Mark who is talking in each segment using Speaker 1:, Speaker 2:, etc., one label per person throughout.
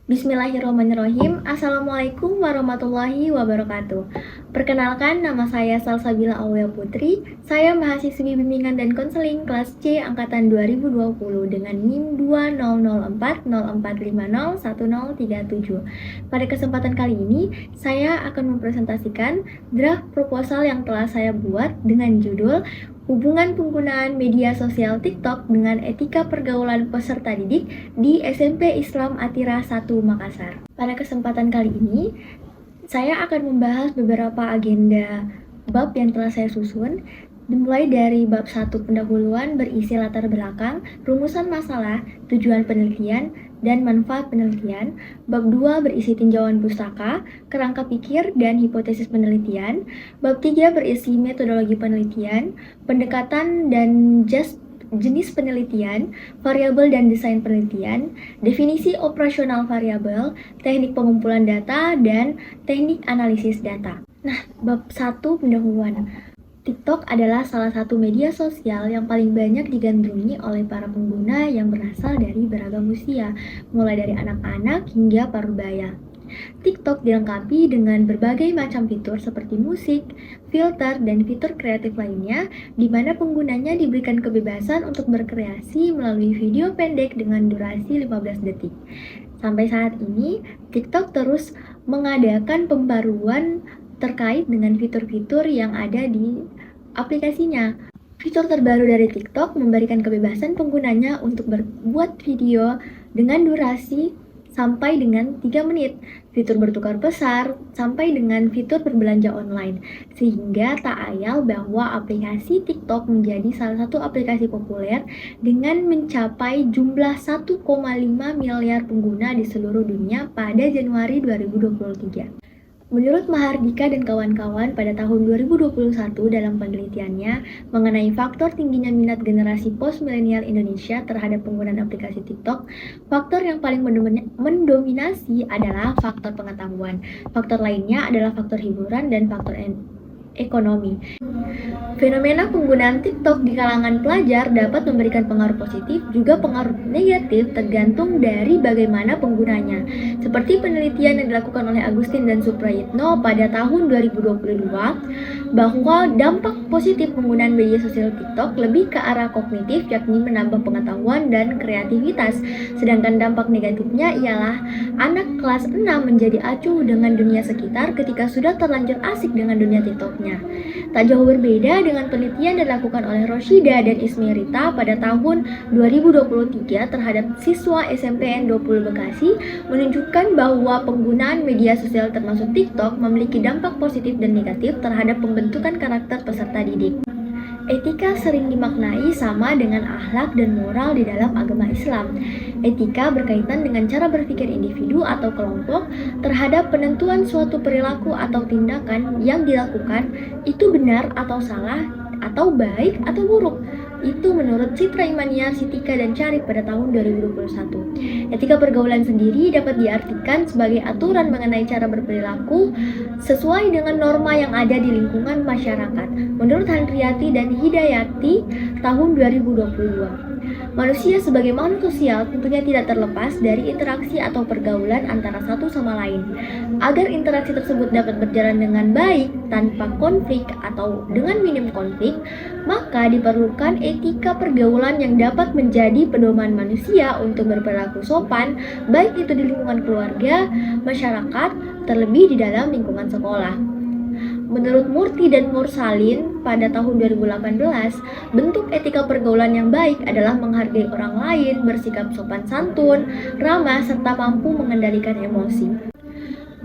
Speaker 1: Bismillahirrahmanirrahim. Assalamualaikum warahmatullahi wabarakatuh. Perkenalkan, nama saya Salsabila Aulia Putri. Saya mahasiswi bimbingan dan konseling kelas C angkatan 2020 dengan NIM 200404501037. Pada kesempatan kali ini, saya akan mempresentasikan draft proposal yang telah saya buat dengan judul Hubungan penggunaan media sosial TikTok dengan etika pergaulan peserta didik di SMP Islam Atira 1 Makassar. Pada kesempatan kali ini, saya akan membahas beberapa agenda bab yang telah saya susun, dimulai dari bab 1 pendahuluan berisi latar belakang, rumusan masalah, tujuan penelitian, dan manfaat penelitian. Bab 2 berisi tinjauan pustaka, kerangka pikir, dan hipotesis penelitian. Bab 3 berisi metodologi penelitian, pendekatan dan jenis penelitian, variabel dan desain penelitian, definisi operasional variabel, teknik pengumpulan data, dan teknik analisis data. Nah, bab 1 pendahuluan. TikTok adalah salah satu media sosial yang paling banyak digandrungi oleh para pengguna yang berasal dari beragam usia, mulai dari anak-anak hingga parubaya. TikTok dilengkapi dengan berbagai macam fitur seperti musik, filter, dan fitur kreatif lainnya, di mana penggunanya diberikan kebebasan untuk berkreasi melalui video pendek dengan durasi 15 detik. Sampai saat ini, TikTok terus mengadakan pembaruan terkait dengan fitur-fitur yang ada di aplikasinya. Fitur terbaru dari TikTok memberikan kebebasan penggunanya untuk berbuat video dengan durasi sampai dengan 3 menit, fitur bertukar besar, sampai dengan fitur berbelanja online. Sehingga tak ayal bahwa aplikasi TikTok menjadi salah satu aplikasi populer dengan mencapai jumlah 1,5 miliar pengguna di seluruh dunia pada Januari 2023. Menurut Mahardika dan kawan-kawan pada tahun 2021 dalam penelitiannya mengenai faktor tingginya minat generasi post-milenial Indonesia terhadap penggunaan aplikasi TikTok, faktor yang paling mendominasi adalah faktor pengetahuan. Faktor lainnya adalah faktor hiburan dan faktor ekonomi. Fenomena penggunaan TikTok di kalangan pelajar dapat memberikan pengaruh positif juga pengaruh negatif tergantung dari bagaimana penggunanya. Seperti penelitian yang dilakukan oleh Agustin dan Suprayitno pada tahun 2022 bahwa dampak positif penggunaan media sosial TikTok lebih ke arah kognitif, yakni menambah pengetahuan dan kreativitas. Sedangkan dampak negatifnya ialah anak kelas 6 menjadi acuh dengan dunia sekitar ketika sudah terlanjur asik dengan dunia TikToknya. Tak jauh berbeda dengan penelitian yang dilakukan oleh Roshida dan Ismirita pada tahun 2023 terhadap siswa SMPN 20 Bekasi menunjukkan bahwa penggunaan media sosial termasuk TikTok memiliki dampak positif dan negatif terhadap pembentukan karakter peserta didik. Etika sering dimaknai sama dengan akhlak dan moral di dalam agama Islam. Etika berkaitan dengan cara berpikir individu atau kelompok terhadap penentuan suatu perilaku atau tindakan yang dilakukan itu benar atau salah, atau baik atau buruk. Itu menurut Citra Imaniar, Sitika, dan Carif pada tahun 2021. Etika pergaulan sendiri dapat diartikan sebagai aturan mengenai cara berperilaku sesuai dengan norma yang ada di lingkungan masyarakat. Menurut Handriati dan Hidayati tahun 2022. Manusia sebagai makhluk sosial tentunya tidak terlepas dari interaksi atau pergaulan antara satu sama lain. Agar interaksi tersebut dapat berjalan dengan baik tanpa konflik atau dengan minim konflik, maka diperlukan etika pergaulan yang dapat menjadi pedoman manusia untuk berperilaku sopan, baik itu di lingkungan keluarga, masyarakat, terlebih di dalam lingkungan sekolah. Menurut Murti dan Mursalin pada tahun 2018, bentuk etika pergaulan yang baik adalah menghargai orang lain, bersikap sopan santun, ramah, serta mampu mengendalikan emosi.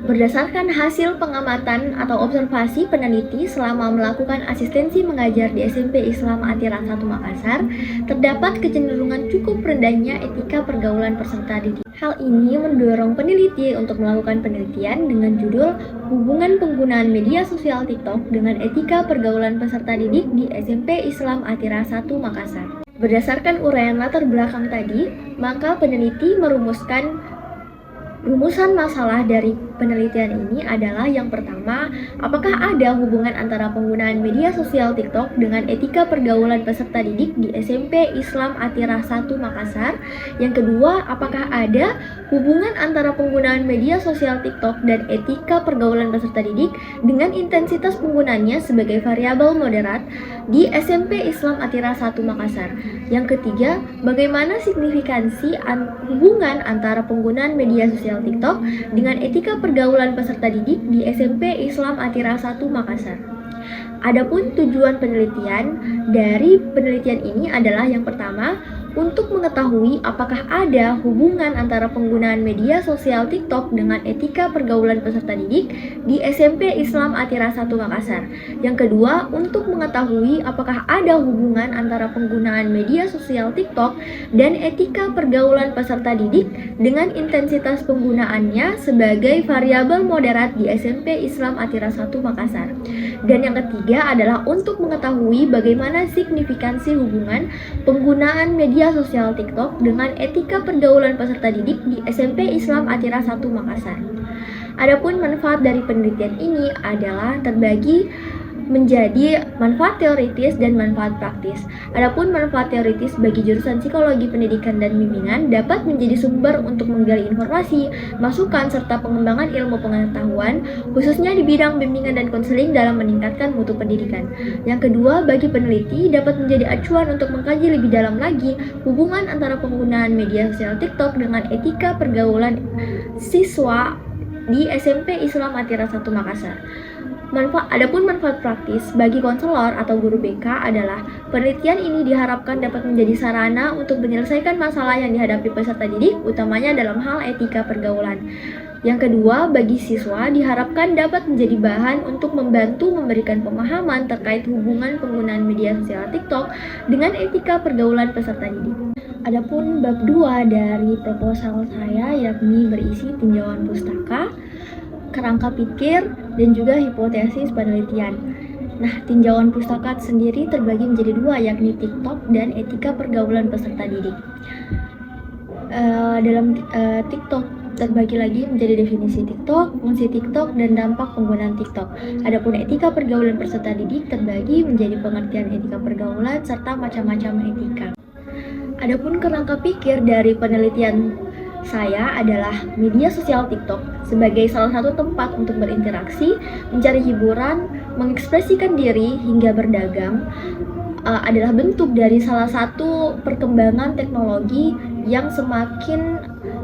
Speaker 1: Berdasarkan hasil pengamatan atau observasi peneliti selama melakukan asistensi mengajar di SMP Islam Atira 1 Makassar, terdapat kecenderungan cukup rendahnya etika pergaulan peserta didik. Hal ini mendorong peneliti untuk melakukan penelitian dengan judul Hubungan Penggunaan Media Sosial TikTok dengan Etika Pergaulan Peserta Didik di SMP Islam Atira 1 Makassar. Berdasarkan uraian latar belakang tadi, maka peneliti merumuskan Rumusan masalah dari penelitian ini adalah yang pertama, apakah ada hubungan antara penggunaan media sosial TikTok dengan etika pergaulan peserta didik di SMP Islam Atirah 1 Makassar? Yang kedua, apakah ada hubungan antara penggunaan media sosial TikTok dan etika pergaulan peserta didik dengan intensitas penggunaannya sebagai variabel moderat di SMP Islam Atirah 1 Makassar? Yang ketiga, bagaimana signifikansi hubungan antara penggunaan media sosial TikTok dengan etika pergaulan peserta didik di SMP Islam Atirah 1 Makassar. Adapun tujuan penelitian dari penelitian ini adalah yang pertama, untuk mengetahui apakah ada hubungan antara penggunaan media sosial TikTok dengan etika pergaulan peserta didik di SMP Islam Atirah 1 Makassar. Yang kedua, untuk mengetahui apakah ada hubungan antara penggunaan media sosial TikTok dan etika pergaulan peserta didik dengan intensitas penggunaannya sebagai variabel moderat di SMP Islam Atirah 1 Makassar. Dan yang ketiga adalah untuk mengetahui bagaimana signifikansi hubungan penggunaan media sosial TikTok dengan etika pergaulan peserta didik di SMP Islam Atirah 1 Makassar. Adapun manfaat dari penelitian ini adalah terbagi menjadi manfaat teoritis dan manfaat praktis. Adapun manfaat teoritis bagi jurusan psikologi pendidikan dan bimbingan dapat menjadi sumber untuk menggali informasi, masukan, serta pengembangan ilmu pengetahuan, khususnya di bidang bimbingan dan konseling dalam meningkatkan mutu pendidikan. Yang kedua, bagi peneliti dapat menjadi acuan untuk mengkaji lebih dalam lagi hubungan antara penggunaan media sosial TikTok dengan etika pergaulan siswa di SMP Islam Atirah 1 Makassar. Adapun manfaat praktis bagi konselor atau guru BK adalah penelitian ini diharapkan dapat menjadi sarana untuk menyelesaikan masalah yang dihadapi peserta didik, utamanya dalam hal etika pergaulan. Yang kedua, bagi siswa diharapkan dapat menjadi bahan untuk membantu memberikan pemahaman terkait hubungan penggunaan media sosial TikTok dengan etika pergaulan peserta didik. Adapun bab 2 dari proposal saya yakni berisi tinjauan pustaka, kerangka pikir, dan juga hipotesis penelitian. Nah, tinjauan pustaka sendiri terbagi menjadi dua, yakni TikTok dan etika pergaulan peserta didik. Dalam TikTok terbagi lagi menjadi definisi TikTok, fungsi TikTok, dan dampak penggunaan TikTok. Adapun etika pergaulan peserta didik terbagi menjadi pengertian etika pergaulan serta macam-macam etika. Adapun kerangka pikir dari penelitian saya adalah media sosial TikTok sebagai salah satu tempat untuk berinteraksi, mencari hiburan, mengekspresikan diri, hingga berdagang adalah bentuk dari salah satu perkembangan teknologi yang semakin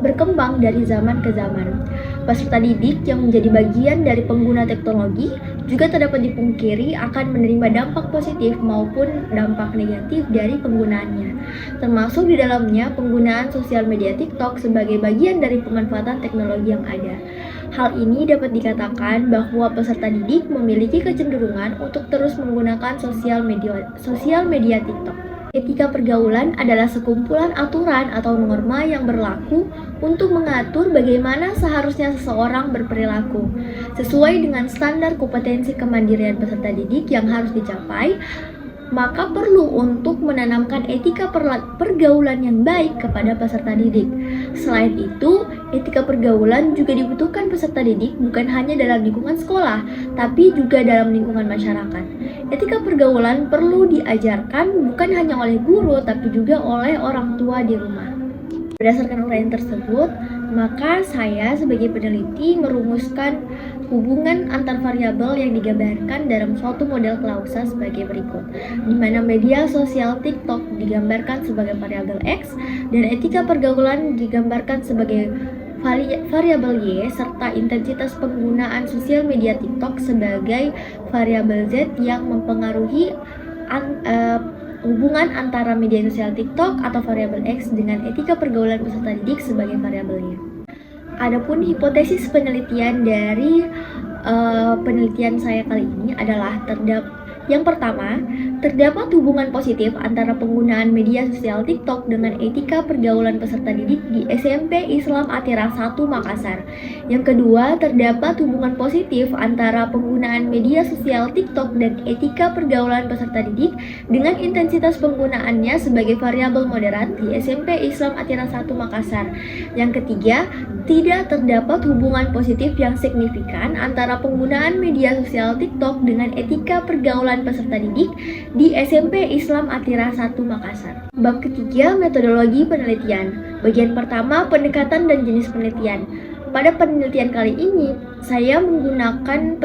Speaker 1: berkembang dari zaman ke zaman. Peserta didik yang menjadi bagian dari pengguna teknologi juga tak dapat dipungkiri akan menerima dampak positif maupun dampak negatif dari penggunaannya, termasuk di dalamnya penggunaan sosial media TikTok sebagai bagian dari pemanfaatan teknologi yang ada. Hal ini dapat dikatakan bahwa peserta didik memiliki kecenderungan untuk terus menggunakan sosial media TikTok. Etika pergaulan adalah sekumpulan aturan atau norma yang berlaku untuk mengatur bagaimana seharusnya seseorang berperilaku, sesuai dengan standar kompetensi kemandirian peserta didik yang harus dicapai. Maka perlu untuk menanamkan etika pergaulan yang baik kepada peserta didik. Selain itu, etika pergaulan juga dibutuhkan peserta didik bukan hanya dalam lingkungan sekolah, tapi juga dalam lingkungan masyarakat. Etika pergaulan perlu diajarkan bukan hanya oleh guru, tapi juga oleh orang tua di rumah. Berdasarkan uraian tersebut, maka saya sebagai peneliti merumuskan hubungan antar variabel yang digambarkan dalam suatu model klausa sebagai berikut, di mana media sosial TikTok digambarkan sebagai variabel X dan etika pergaulan digambarkan sebagai variabel Y, serta intensitas penggunaan sosial media TikTok sebagai variabel Z yang mempengaruhi hubungan antara media sosial TikTok atau variabel X dengan etika pergaulan peserta didik sebagai variabelnya. Adapun hipotesis penelitian dari penelitian saya kali ini adalah yang pertama, Terdapat hubungan positif antara penggunaan media sosial TikTok dengan etika pergaulan peserta didik di SMP Islam Atira 1 Makassar. Yang kedua, terdapat hubungan positif antara penggunaan media sosial TikTok dan etika pergaulan peserta didik dengan intensitas penggunaannya sebagai variabel moderat di SMP Islam Atira 1 Makassar. Yang ketiga, tidak terdapat hubungan positif yang signifikan antara penggunaan media sosial TikTok dengan etika pergaulan peserta didik di SMP Islam Atira 1 Makassar. Bab ketiga, metodologi penelitian. Bagian pertama, pendekatan dan jenis penelitian. Pada penelitian kali ini, saya menggunakan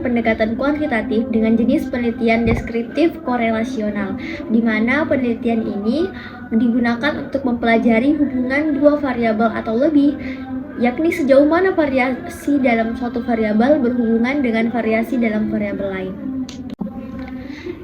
Speaker 1: pendekatan kuantitatif dengan jenis penelitian deskriptif korelasional, di mana penelitian ini digunakan untuk mempelajari hubungan dua variabel atau lebih, yakni sejauh mana variasi dalam suatu variabel berhubungan dengan variasi dalam variabel lain.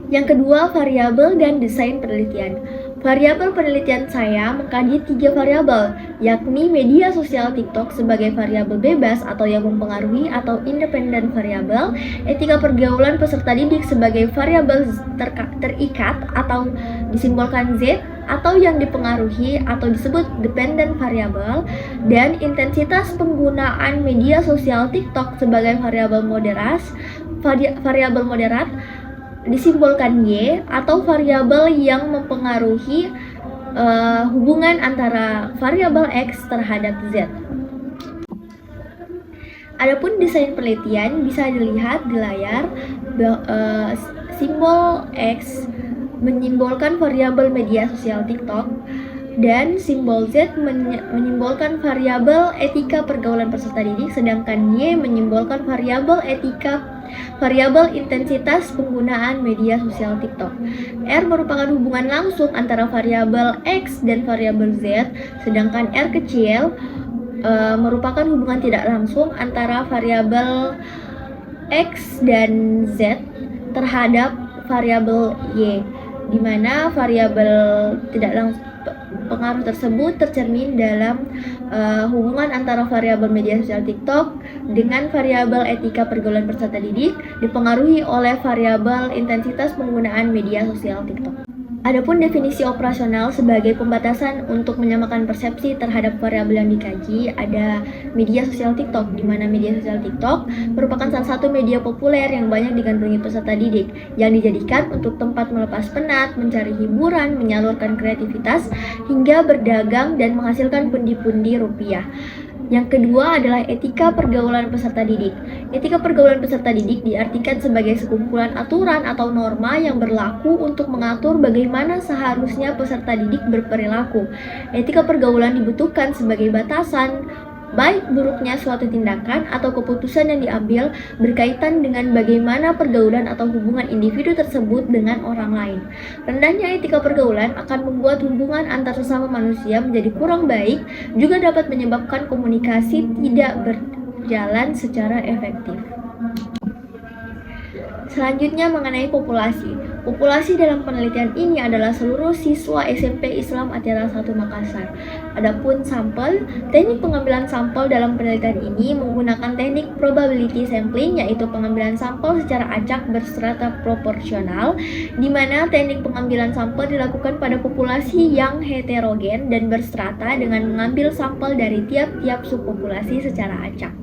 Speaker 1: Yang kedua, variabel dan desain penelitian. Variabel penelitian saya mengkaji 3 variabel, yakni media sosial TikTok sebagai variabel bebas atau yang mempengaruhi atau independen variabel, etika pergaulan peserta didik sebagai variabel terikat atau disimbolkan Z atau yang dipengaruhi atau disebut dependent variable, dan intensitas penggunaan media sosial TikTok sebagai variabel moderat disimbolkan Y atau variabel yang mempengaruhi hubungan antara variabel X terhadap Z. Adapun desain penelitian bisa dilihat di layar. Simbol X menyimbolkan variabel media sosial TikTok dan simbol Z menyimbolkan variabel etika pergaulan peserta didik, sedangkan Y menyimbolkan variabel intensitas penggunaan media sosial TikTok. R merupakan hubungan langsung antara variabel X dan variabel Z, sedangkan R kecil merupakan hubungan tidak langsung antara variabel X dan Z terhadap variabel Y, di mana variabel tidak langsung pengaruh tersebut tercermin dalam hubungan antara variabel media sosial TikTok dengan variabel etika pergaulan peserta didik dipengaruhi oleh variabel intensitas penggunaan media sosial TikTok. Adapun definisi operasional sebagai pembatasan untuk menyamakan persepsi terhadap variabel yang dikaji, ada media sosial TikTok, di mana media sosial TikTok merupakan salah satu media populer yang banyak digandrungi peserta didik, yang dijadikan untuk tempat melepas penat, mencari hiburan, menyalurkan kreativitas, hingga berdagang dan menghasilkan pundi-pundi rupiah. Yang kedua adalah etika pergaulan peserta didik. Etika pergaulan peserta didik diartikan sebagai sekumpulan aturan atau norma yang berlaku untuk mengatur bagaimana seharusnya peserta didik berperilaku. Etika pergaulan dibutuhkan sebagai batasan baik buruknya suatu tindakan atau keputusan yang diambil berkaitan dengan bagaimana pergaulan atau hubungan individu tersebut dengan orang lain. Rendahnya etika pergaulan akan membuat hubungan antar sesama manusia menjadi kurang baik, juga dapat menyebabkan komunikasi tidak berjalan secara efektif. Selanjutnya mengenai populasi. Populasi dalam penelitian ini adalah seluruh siswa SMP Islam Atira 1 Makassar. Adapun sampel, teknik pengambilan sampel dalam penelitian ini menggunakan teknik probability sampling, yaitu pengambilan sampel secara acak berstrata proporsional, di mana teknik pengambilan sampel dilakukan pada populasi yang heterogen dan berstrata dengan mengambil sampel dari tiap-tiap subpopulasi secara acak.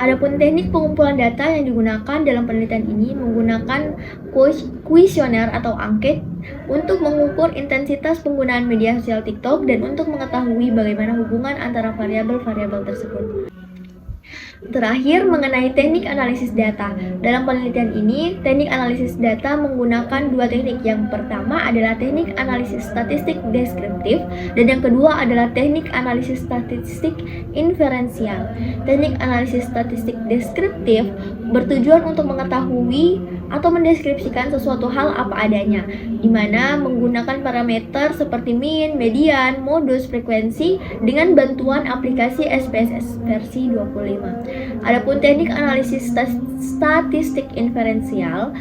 Speaker 1: Adapun teknik pengumpulan data yang digunakan dalam penelitian ini menggunakan kuesioner atau angket untuk mengukur intensitas penggunaan media sosial TikTok dan untuk mengetahui bagaimana hubungan antara variabel-variabel tersebut. Terakhir, mengenai teknik analisis data. Dalam penelitian ini, teknik analisis data menggunakan dua teknik. Yang pertama adalah teknik analisis statistik deskriptif, dan yang kedua adalah teknik analisis statistik inferensial. Teknik analisis statistik deskriptif bertujuan untuk mengetahui atau mendeskripsikan sesuatu hal apa adanya, di mana menggunakan parameter seperti mean, median, modus, frekuensi dengan bantuan aplikasi SPSS versi 25. Adapun teknik analisis statistik inferensial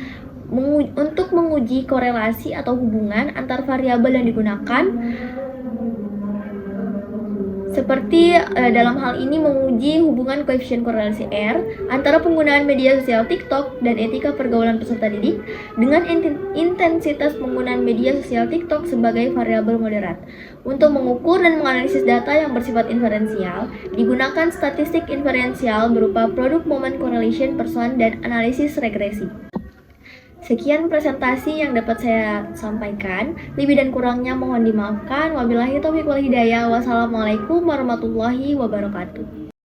Speaker 1: untuk menguji korelasi atau hubungan antar variabel yang digunakan Seperti dalam hal ini menguji hubungan koefisien korelasi R antara penggunaan media sosial TikTok dan etika pergaulan peserta didik dengan intensitas penggunaan media sosial TikTok sebagai variabel moderat. Untuk mengukur dan menganalisis data yang bersifat inferensial, digunakan statistik inferensial berupa produk moment correlation person dan analisis regresi. Sekian presentasi yang dapat saya sampaikan. Lebih dan kurangnya mohon dimaafkan. Wabillahi taufiq wal hidayah. Wassalamualaikum warahmatullahi wabarakatuh.